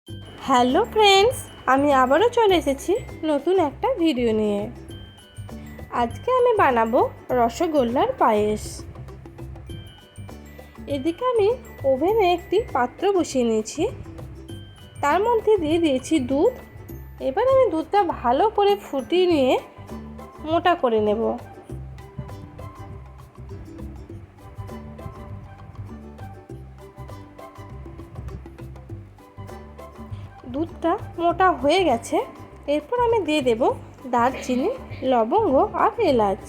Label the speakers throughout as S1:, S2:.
S1: Hello friends, আমি আবারও চলে এসেছি নতুন একটা ভিডিও নিয়ে। আজকে আমি বানাবো রসগোল্লার পায়েস। এদিকে আমি ওভেনে একটি পাত্র বসিয়ে নিয়েছি, তার মধ্যে দিয়ে দিয়েছি দুধ। এবার আমি দুধটা ভালো করে ফুটিয়ে নিয়ে মোটা করে নেব। দুধটা মোটা হয়ে গেছে। এরপর আমি দিয়ে দেব দারচিনি, লবঙ্গ আর এলাচ।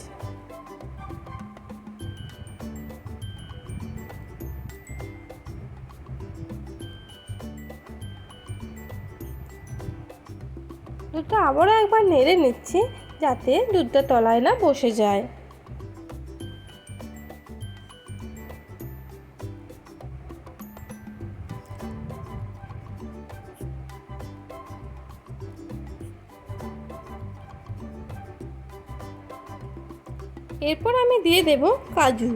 S1: দুধটা আবারও একবার নেড়ে নিচ্ছি যাতে দুধটা তলায় না বসে যায়। এরপর আমি দিয়ে দেব কাজু।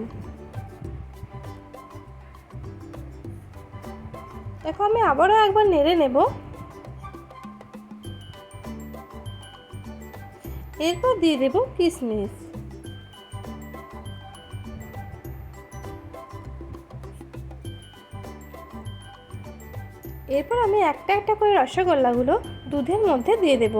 S1: দেখো, আমি আবারও একবার নেড়ে নেব। এরপর দিয়ে দেব কিশমিশ। এরপর আমি একটা একটা করে রসগোল্লাগুলো দুধের মধ্যে দিয়ে দেব।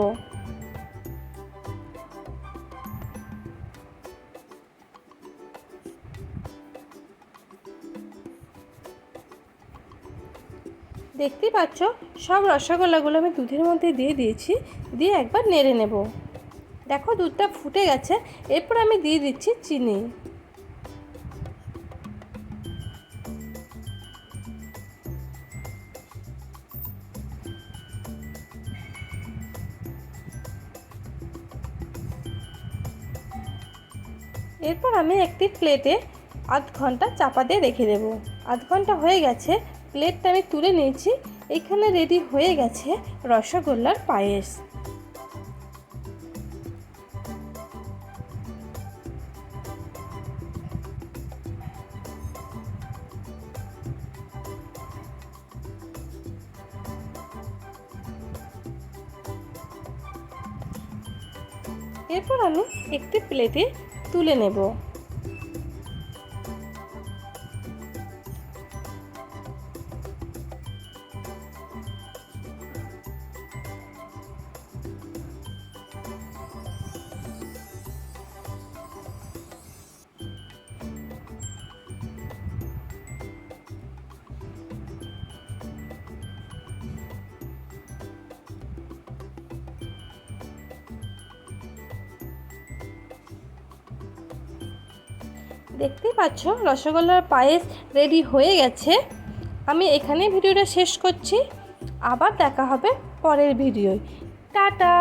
S1: দেখতেই পাচ্ছ, সব রসগোল্লাগুলো আমি দুধের মধ্যে দিয়ে দিয়েছি। দিয়ে একবার নেড়ে নেব। দেখো, দুধটা ফুটে গেছে। এরপর আমি দিয়ে দিচ্ছি চিনি। এরপর আমি একটি প্লেটে আধ ঘন্টা চাপা দিয়ে রেখে দেব। আধ ঘন্টা হয়ে গেছে, প্লেটটা আমি তুলে নিয়েছি। এখানে রেডি হয়ে গেছে রসগোল্লার পায়েস। এরপর আমি একটি প্লেটে তুলে নেব। দেখতেই পাচ্ছ, রসগোল্লার পায়েস রেডি হয়ে গেছে। আমি এখানে ভিডিওটা শেষ করছি। আবার দেখা হবে পরের ভিডিওয়। টাটা।